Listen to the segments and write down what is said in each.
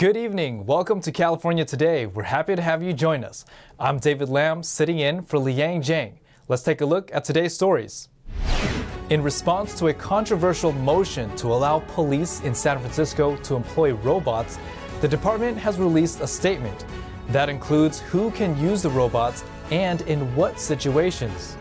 Good evening. Welcome to California Today. We're happy to have you join us. I'm David Lam, sitting in for Liang Zhang. Let's take a look at today's stories. In response to a controversial motion to allow police in San Francisco to employ robots, the department has released a statement that includes who can use the robots and in what situations.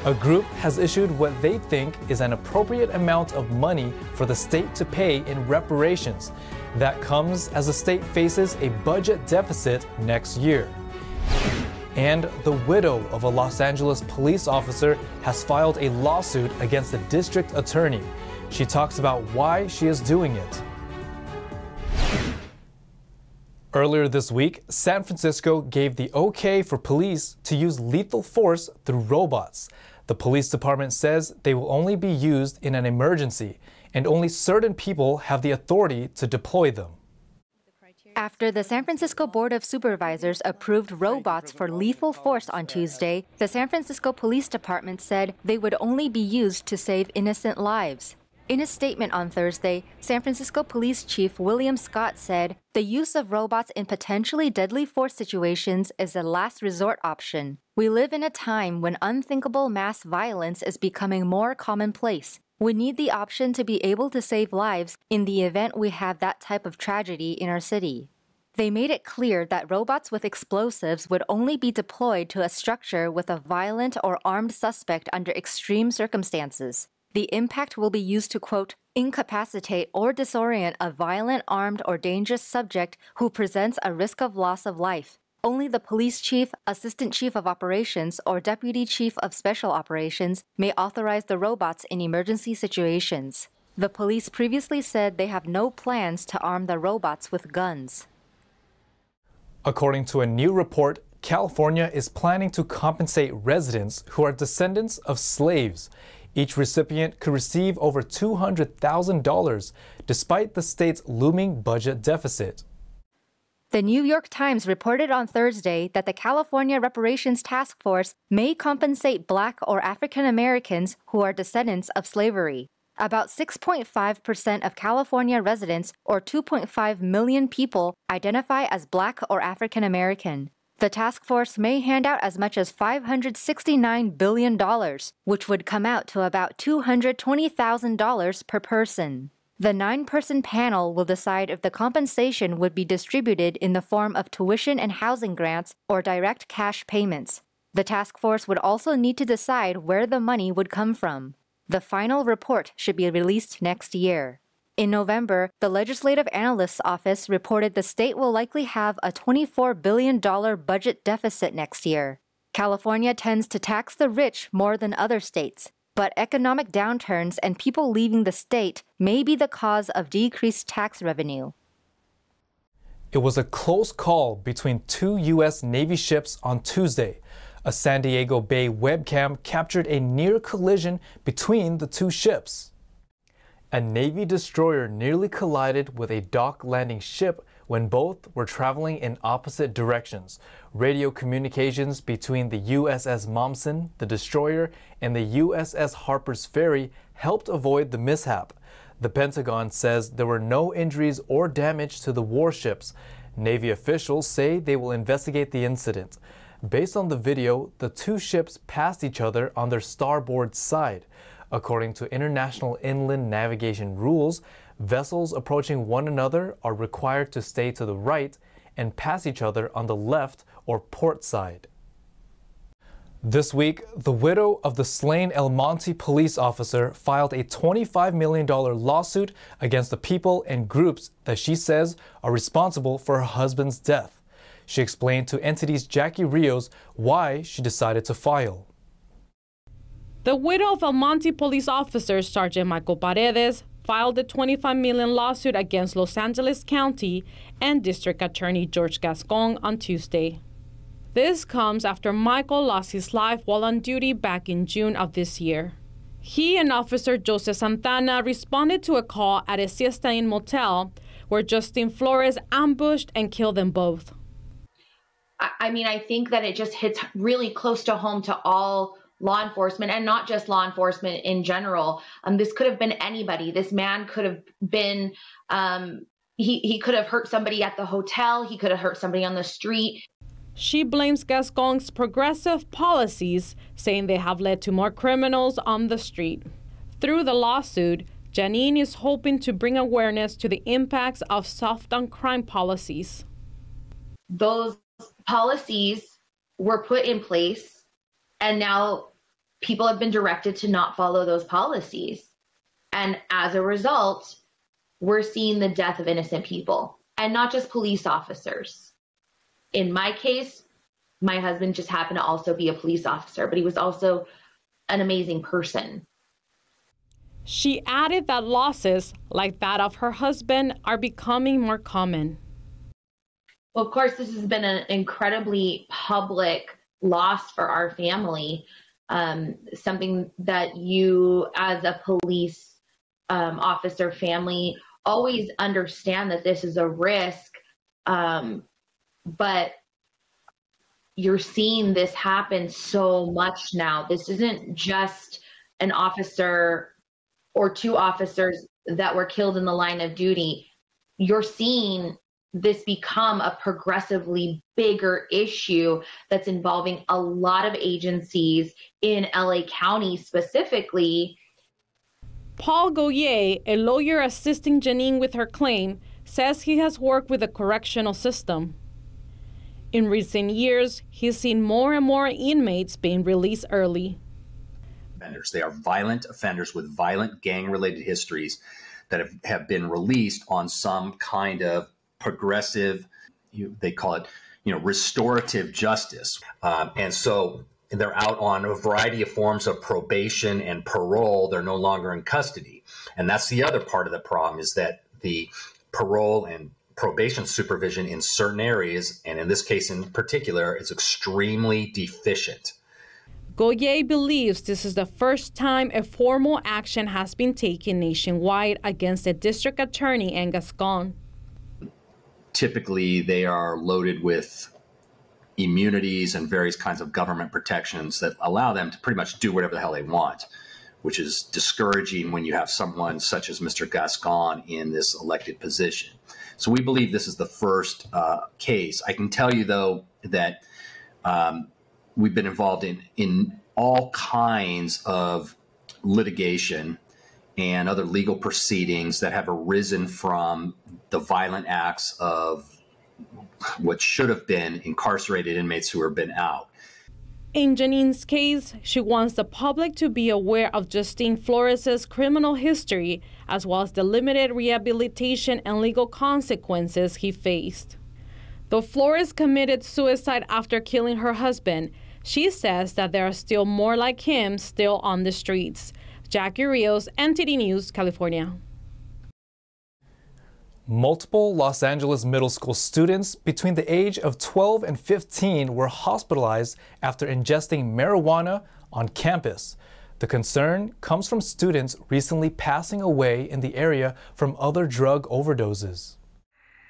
A group has issued what they think is an appropriate amount of money for the state to pay in reparations. That comes as the state faces a budget deficit next year. And the widow of a Los Angeles police officer has filed a lawsuit against the district attorney. She talks about why she is doing it. Earlier this week, San Francisco gave the okay for police to use lethal force through robots. The police department says they will only be used in an emergency, and only certain people have the authority to deploy them. After the San Francisco Board of Supervisors approved robots for lethal force on Tuesday, the San Francisco Police Department said they would only be used to save innocent lives. In a statement on Thursday, San Francisco Police Chief William Scott said the use of robots in potentially deadly force situations is a last resort option. We live in a time when unthinkable mass violence is becoming more commonplace. We need the option to be able to save lives in the event we have that type of tragedy in our city. They made it clear that robots with explosives would only be deployed to a structure with a violent or armed suspect under extreme circumstances. The impact will be used to, quote, incapacitate or disorient a violent, armed, or dangerous subject who presents a risk of loss of life. Only the police chief, assistant chief of operations, or deputy chief of special operations may authorize the robots in emergency situations. The police previously said they have no plans to arm the robots with guns. According to a new report, California is planning to compensate residents who are descendants of slaves. Each recipient could receive over $200,000 despite the state's looming budget deficit. The New York Times reported on Thursday that the California Reparations Task Force may compensate Black or African Americans who are descendants of slavery. About 6.5% of California residents, or 2.5 million people, identify as Black or African American. The task force may hand out as much as $569 billion, which would come out to about $220,000 per person. The 9-person panel will decide if the compensation would be distributed in the form of tuition and housing grants or direct cash payments. The task force would also need to decide where the money would come from. The final report should be released next year. In November, the Legislative Analyst's Office reported the state will likely have a $24 billion budget deficit next year. California tends to tax the rich more than other states, but economic downturns and people leaving the state may be the cause of decreased tax revenue. It was a close call between two U.S. Navy ships on Tuesday. A San Diego Bay webcam captured a near collision between the two ships. A Navy destroyer nearly collided with a dock-landing ship when both were traveling in opposite directions. Radio communications between the USS Momsen, the destroyer, and the USS Harper's Ferry helped avoid the mishap. The Pentagon says there were no injuries or damage to the warships. Navy officials say they will investigate the incident. Based on the video, the two ships passed each other on their starboard side. According to international inland navigation rules, vessels approaching one another are required to stay to the right and pass each other on the left or port side. This week, the widow of the slain El Monte police officer filed a $25 million lawsuit against the people and groups that she says are responsible for her husband's death. She explained to Entity's Jackie Rios why she decided to file. The widow of El Monte police officer Sergeant Michael Paredes filed a $25 million lawsuit against Los Angeles County and District Attorney George Gascon on Tuesday. This comes after Michael lost his life while on duty back in June of this year. He and Officer Joseph Santana responded to a call at a Siesta Inn motel where Justin Flores ambushed and killed them both. I think that it just hits really close to home to all law enforcement, and not just law enforcement in general. This could have been anybody. This man could have been, He could have hurt somebody at the hotel. He could have hurt somebody on the street. She blames Gascon's progressive policies, saying they have led to more criminals on the street. Through the lawsuit, Janine is hoping to bring awareness to the impacts of soft-on-crime policies. Those policies were put in place, and now people have been directed to not follow those policies. And as a result, we're seeing the death of innocent people, and not just police officers. In my case, my husband just happened to also be a police officer, but he was also an amazing person. She added that losses like that of her husband are becoming more common. Well, of course, this has been an incredibly public loss for our family, something that you as a police officer family always understand that this is a risk, but you're seeing this happen so much now. This isn't just an officer or two officers that were killed in the line of duty. You're seeing this become a progressively bigger issue that's involving a lot of agencies in LA County specifically. Paul Goyer, a lawyer assisting Janine with her claim, says he has worked with the correctional system. In recent years, he's seen more and more inmates being released early. They are violent offenders with violent gang-related histories that have been released on some kind of progressive, they call it, restorative justice. And so they're out on a variety of forms of probation and parole. They're no longer in custody. And that's the other part of the problem, is that the parole and probation supervision in certain areas, and in this case in particular, is extremely deficient. Goyer believes this is the first time a formal action has been taken nationwide against the district attorney and Gascon. Typically, they are loaded with immunities and various kinds of government protections that allow them to pretty much do whatever the hell they want, which is discouraging when you have someone such as Mr. Gascon in this elected position. So we believe this is the first case. I can tell you, though, that we've been involved in all kinds of litigation and other legal proceedings that have arisen from the violent acts of what should have been incarcerated inmates who have been out. In Janine's case, she wants the public to be aware of Justine Flores' criminal history, as well as the limited rehabilitation and legal consequences he faced. Though Flores committed suicide after killing her husband, she says that there are still more like him still on the streets. Jackie Rios, NTD News, California. Multiple Los Angeles middle school students between the age of 12 and 15 were hospitalized after ingesting marijuana on campus. The concern comes from students recently passing away in the area from other drug overdoses.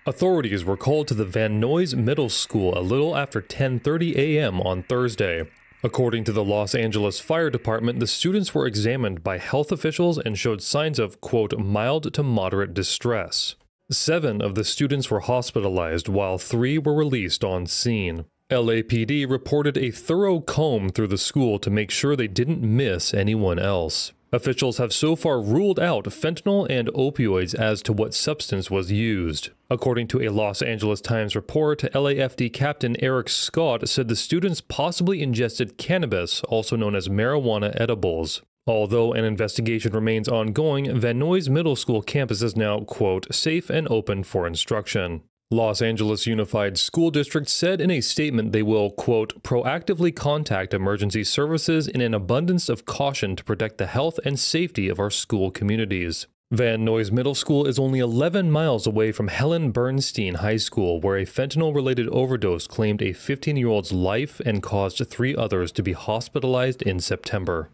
Authorities were called to the Van Nuys Middle School a little after 10:30 a.m. on Thursday. According to the Los Angeles Fire Department, the students were examined by health officials and showed signs of, quote, mild to moderate distress. 7 of the students were hospitalized, while 3 were released on scene. LAPD reported a thorough comb through the school to make sure they didn't miss anyone else. Officials have so far ruled out fentanyl and opioids as to what substance was used. According to a Los Angeles Times report, LAFD Captain Eric Scott said the students possibly ingested cannabis, also known as marijuana edibles. Although an investigation remains ongoing, Van Nuys Middle School campus is now, quote, safe and open for instruction. Los Angeles Unified School District said in a statement they will, quote, proactively contact emergency services in an abundance of caution to protect the health and safety of our school communities. Van Nuys Middle School is only 11 miles away from Helen Bernstein High School, where a fentanyl-related overdose claimed a 15-year-old's life and caused 3 others to be hospitalized in September.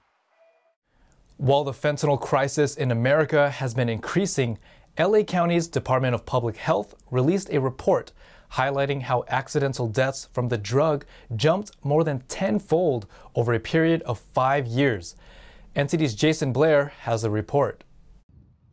While the fentanyl crisis in America has been increasing, LA County's Department of Public Health released a report highlighting how accidental deaths from the drug jumped more than tenfold over a period of 5 years. NTD's Jason Blair has a report.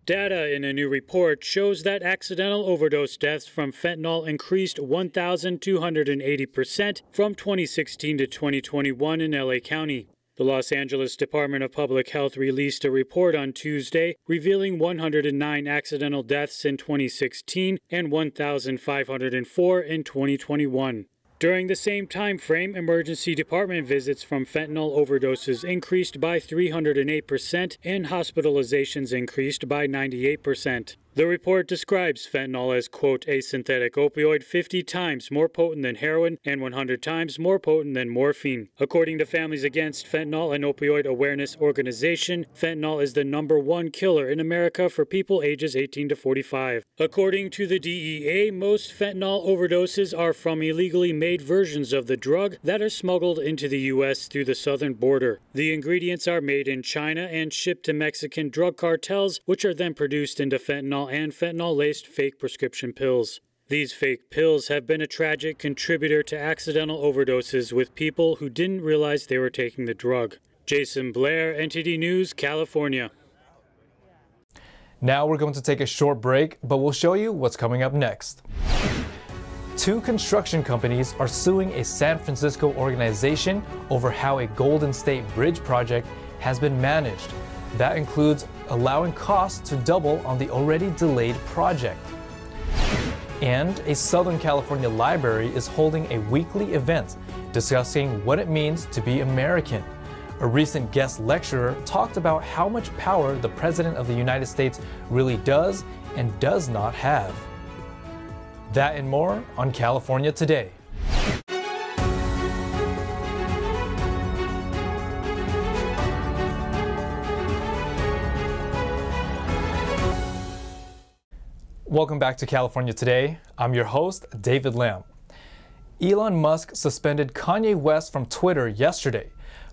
Data in a new report shows that accidental overdose deaths from fentanyl increased 1,280% from 2016 to 2021 in LA County. The Los Angeles Department of Public Health released a report on Tuesday revealing 109 accidental deaths in 2016 and 1,504 in 2021. During the same time frame, emergency department visits from fentanyl overdoses increased by 308% and hospitalizations increased by 98%. The report describes fentanyl as, quote, a synthetic opioid 50 times more potent than heroin and 100 times more potent than morphine. According to Families Against Fentanyl and Opioid Awareness Organization, fentanyl is the #1 killer in America for people ages 18 to 45. According to the DEA, most fentanyl overdoses are from illegally made versions of the drug that are smuggled into the U.S. through the southern border. The ingredients are made in China and shipped to Mexican drug cartels, which are then produced into fentanyl and fentanyl-laced fake prescription pills. These fake pills have been a tragic contributor to accidental overdoses with people who didn't realize they were taking the drug. Jason Blair, NTD News, California. Now we're going to take a short break, but we'll show you what's coming up next. 2 construction companies are suing a San Francisco organization over how a Golden State Bridge project has been managed. That includes allowing costs to double on the already delayed project. And a Southern California library is holding a weekly event discussing what it means to be American. A recent guest lecturer talked about how much power the President of the United States really does and does not have. That and more on California Today. Welcome back to California Today. I'm your host, David Lam. Elon Musk suspended Kanye West from Twitter yesterday.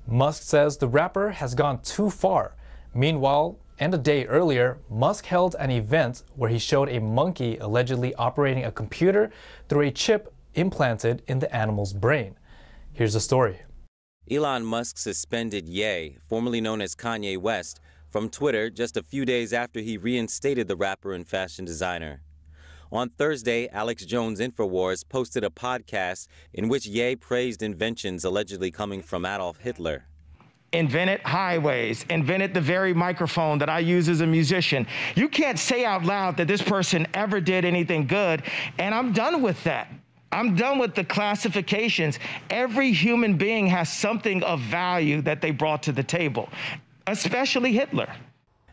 Musk says the rapper has gone too far. Meanwhile, and a day earlier, Musk held an event where he showed a monkey allegedly operating a computer through a chip implanted in the animal's brain. Here's the story. Elon Musk suspended Ye, formerly known as Kanye West, from Twitter just a few days after he reinstated the rapper and fashion designer. On Thursday, Alex Jones Infowars posted a podcast in which Ye praised inventions allegedly coming from Adolf Hitler. Invented highways, invented the very microphone that I use as a musician. You can't say out loud that this person ever did anything good, and I'm done with that. I'm done with the classifications. Every human being has something of value that they brought to the table, especially Hitler.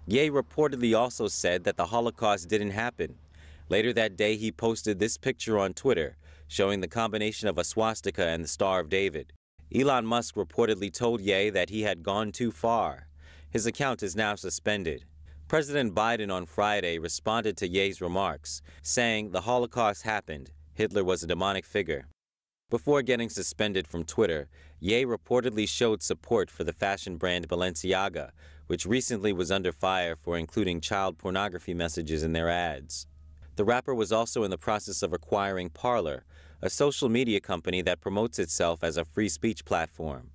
Ye reportedly also said that the Holocaust didn't happen. Later that day, he posted this picture on Twitter, showing the combination of a swastika and the Star of David. Elon Musk reportedly told Ye that he had gone too far. His account is now suspended. President Biden on Friday responded to Ye's remarks, saying the Holocaust happened. Hitler was a demonic figure. Before getting suspended from Twitter, Ye reportedly showed support for the fashion brand Balenciaga, which recently was under fire for including child pornography messages in their ads. The rapper was also in the process of acquiring Parler, a social media company that promotes itself as a free speech platform.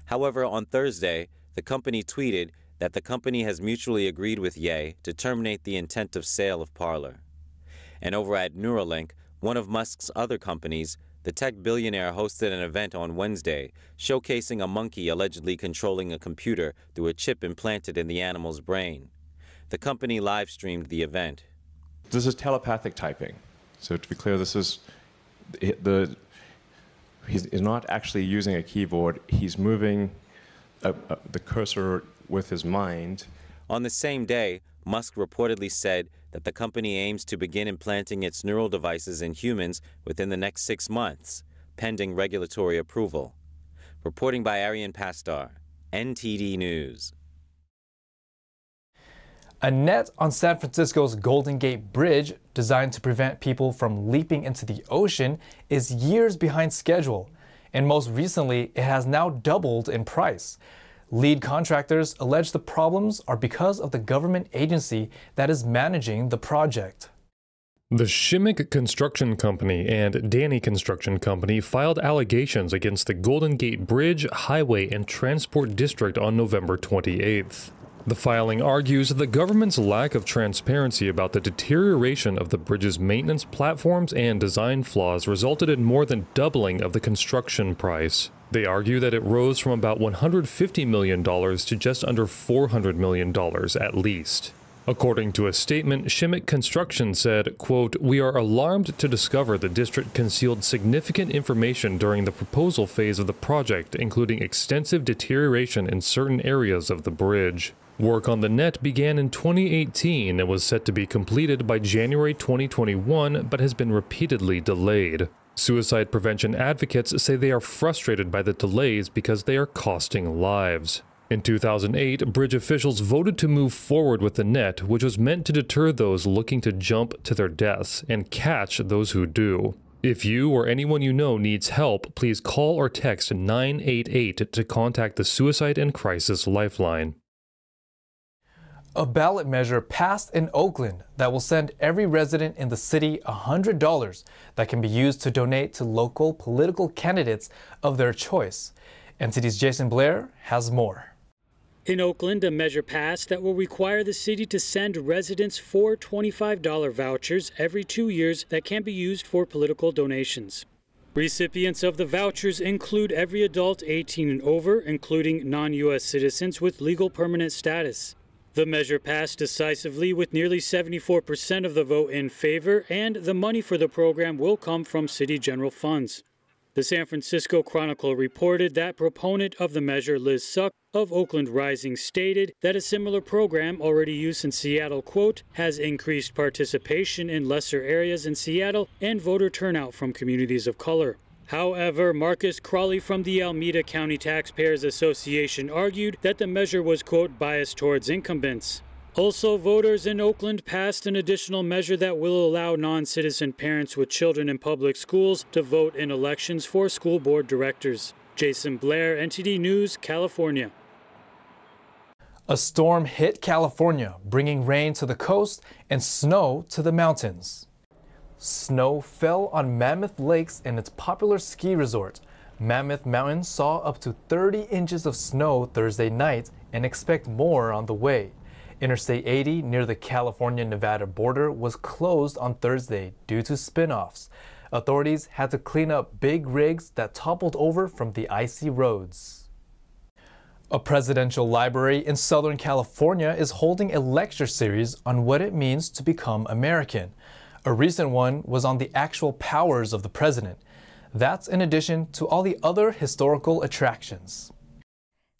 However, on Thursday, the company tweeted that the company has mutually agreed with Ye to terminate the intent of sale of Parler. And over at Neuralink, one of Musk's other companies, the tech billionaire hosted an event on Wednesday showcasing a monkey allegedly controlling a computer through a chip implanted in the animal's brain. The company live-streamed the event. This is telepathic typing. So to be clear, this is he's not actually using a keyboard. He's moving the cursor with his mind. On the same day, Musk reportedly said that the company aims to begin implanting its neural devices in humans within the next 6 months, pending regulatory approval. Reporting by Arian Pastar, NTD News. A net on San Francisco's Golden Gate Bridge, designed to prevent people from leaping into the ocean, is years behind schedule. And most recently, it has now doubled in price. Lead contractors allege the problems are because of the government agency that is managing the project. The Shimmick Construction Company and Danny Construction Company filed allegations against the Golden Gate Bridge, Highway, and Transport District on November 28th. The filing argues the government's lack of transparency about the deterioration of the bridge's maintenance platforms and design flaws resulted in more than doubling of the construction price. They argue that it rose from about $150 million to just under $400 million at least. According to a statement, Shimmick Construction said, quote, "We are alarmed to discover the district concealed significant information during the proposal phase of the project, including extensive deterioration in certain areas of the bridge." Work on the net began in 2018 and was set to be completed by January 2021, but has been repeatedly delayed. Suicide prevention advocates say they are frustrated by the delays because they are costing lives. In 2008, bridge officials voted to move forward with the net, which was meant to deter those looking to jump to their deaths and catch those who do. If you or anyone you know needs help, please call or text 988 to contact the Suicide and Crisis Lifeline. A ballot measure passed in Oakland that will send every resident in the city $100 that can be used to donate to local political candidates of their choice. NTD's Jason Blair has more. In Oakland, a measure passed that will require the city to send residents 4 $25 vouchers every 2 years that can be used for political donations. Recipients of the vouchers include every adult 18 and over, including non-U.S. citizens with legal permanent status. The measure passed decisively with nearly 74% of the vote in favor, and the money for the program will come from city general funds. The San Francisco Chronicle reported that proponent of the measure, Liz Suck of Oakland Rising, stated that a similar program already used in Seattle, quote, has increased participation in lesser areas in Seattle and voter turnout from communities of color. However, Marcus Crawley from the Alameda County Taxpayers Association argued that the measure was, quote, biased towards incumbents. Also, voters in Oakland passed an additional measure that will allow non-citizen parents with children in public schools to vote in elections for school board directors. Jason Blair, NTD News, California. A storm hit California, bringing rain to the coast and snow to the mountains. Snow fell on Mammoth Lakes and its popular ski resort. Mammoth Mountain saw up to 30 inches of snow Thursday night and expect more on the way. Interstate 80 near the California-Nevada border was closed on Thursday due to spin-offs. Authorities had to clean up big rigs that toppled over from the icy roads. A presidential library in Southern California is holding a lecture series on what it means to become American. A recent one was on the actual powers of the president. That's in addition to all the other historical attractions.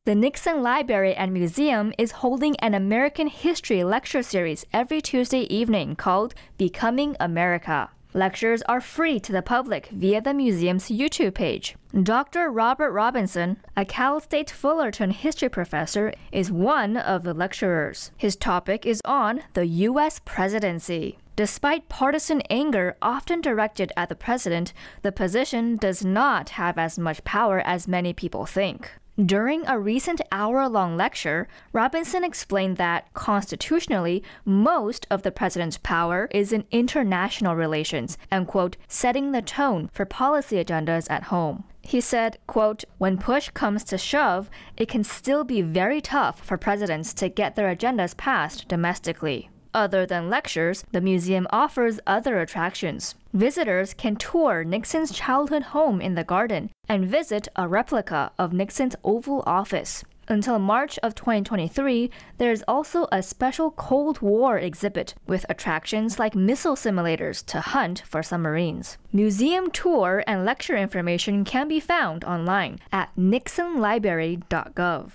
The Nixon Library and Museum is holding an American history lecture series every Tuesday evening called Becoming America. Lectures are free to the public via the museum's YouTube page. Dr. Robert Robinson, a Cal State Fullerton history professor, is one of the lecturers. His topic is on the U.S. presidency. Despite partisan anger often directed at the president, the position does not have as much power as many people think. During a recent hour-long lecture, Robinson explained that, constitutionally, most of the president's power is in international relations and, quote, setting the tone for policy agendas at home. He said, quote, when push comes to shove, it can still be very tough for presidents to get their agendas passed domestically. Other than lectures, the museum offers other attractions. Visitors can tour Nixon's childhood home in the garden and visit a replica of Nixon's Oval Office. Until March of 2023, there is also a special Cold War exhibit with attractions like missile simulators to hunt for submarines. Museum tour and lecture information can be found online at nixonlibrary.gov.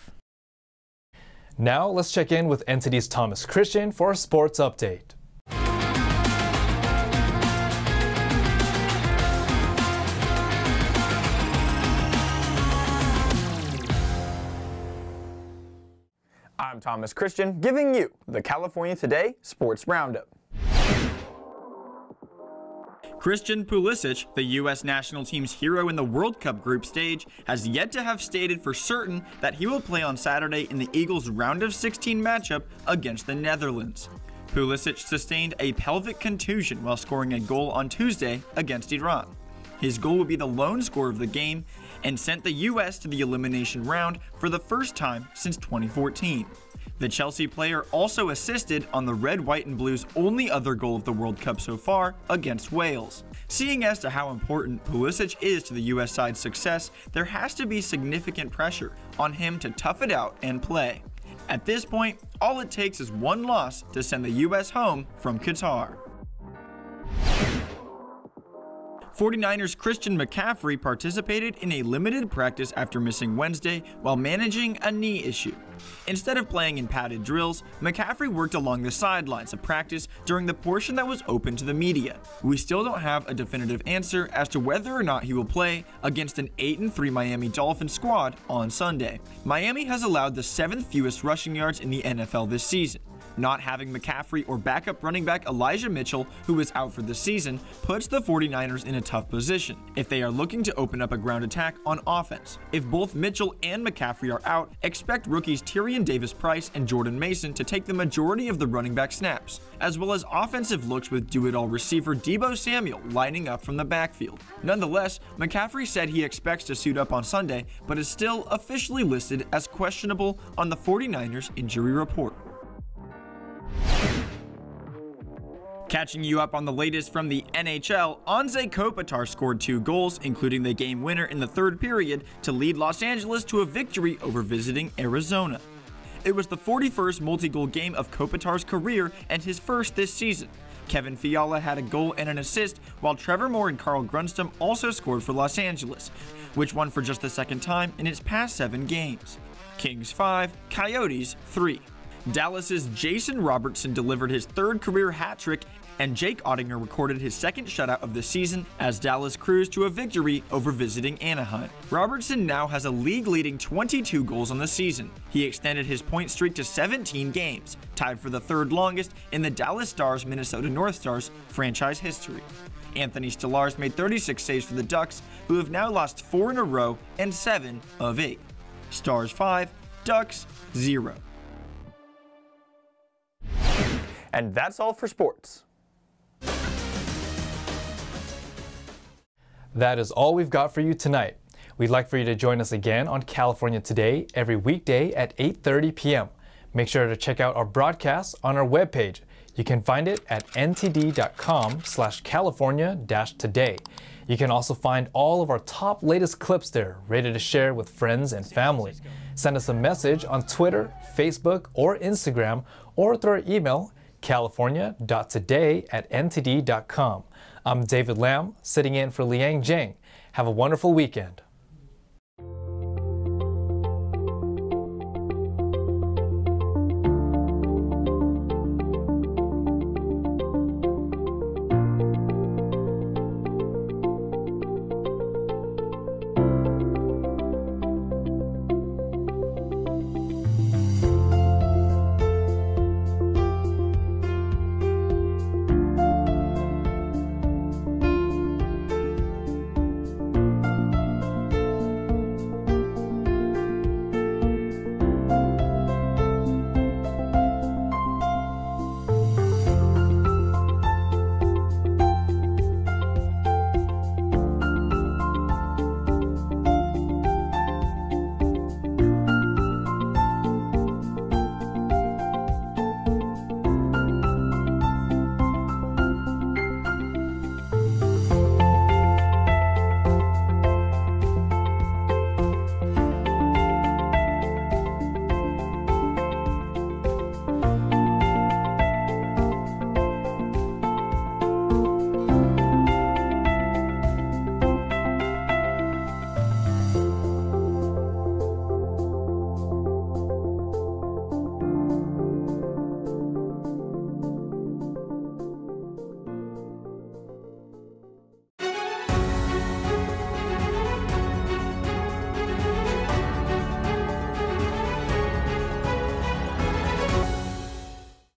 Now let's check in with NTD's Thomas Christian for a sports update. I'm Thomas Christian, giving you the California Today Sports Roundup. Christian Pulisic, the U.S. national team's hero in the World Cup group stage, has yet to have stated for certain that he will play on Saturday in the Eagles' round of 16 matchup against the Netherlands. Pulisic sustained a pelvic contusion while scoring a goal on Tuesday against Iran. His goal would be the lone score of the game and sent the U.S. to the elimination round for the first time since 2014. The Chelsea player also assisted on the Red, White and Blues' only other goal of the World Cup so far against Wales. Seeing as to how important Pulisic is to the US side's success, there has to be significant pressure on him to tough it out and play. At this point, all it takes is one loss to send the US home from Qatar. 49ers Christian McCaffrey participated in a limited practice after missing Wednesday while managing a knee issue. Instead of playing in padded drills, McCaffrey worked along the sidelines of practice during the portion that was open to the media. We still don't have a definitive answer as to whether or not he will play against an 8-3 Miami Dolphins squad on Sunday. Miami has allowed the 7th fewest rushing yards in the NFL this season. Not having McCaffrey or backup running back Elijah Mitchell, who is out for the season, puts the 49ers in a tough position if they are looking to open up a ground attack on offense. If both Mitchell and McCaffrey are out, expect rookies Tyrion Davis-Price and Jordan Mason to take the majority of the running back snaps, as well as offensive looks with do-it-all receiver Deebo Samuel lining up from the backfield. Nonetheless, McCaffrey said he expects to suit up on Sunday, but is still officially listed as questionable on the 49ers injury report. Catching you up on the latest from the NHL, Anze Kopitar scored 2 goals, including the game winner in the 3rd period, to lead Los Angeles to a victory over visiting Arizona. It was the 41st multi-goal game of Kopitar's career and his first this season. Kevin Fiala had a goal and an assist, while Trevor Moore and Carl Grundstrom also scored for Los Angeles, which won for just the 2nd time in its past 7 games. Kings 5, Coyotes 3. Dallas's Jason Robertson delivered his 3rd career hat trick, and Jake Ottinger recorded his 2nd shutout of the season as Dallas cruised to a victory over visiting Anaheim. Robertson now has a league-leading 22 goals on the season. He extended his point streak to 17 games, tied for the 3rd longest in the Dallas Stars Minnesota North Stars franchise history. Anthony Stolarz made 36 saves for the Ducks, who have now lost 4 in a row and 7 of 8. Stars 5, Ducks 0. And that's all for sports. That is all we've got for you tonight. We'd like for you to join us again on California Today every weekday at 8:30 p.m. Make sure to check out our broadcasts on our webpage. You can find it at ntd.com/California-today. You can also find all of our top latest clips there, ready to share with friends and family. Send us a message on Twitter, Facebook, or Instagram, or through our email, california.today@ntd.com. I'm David Lam, sitting in for Liang Zheng. Have a wonderful weekend.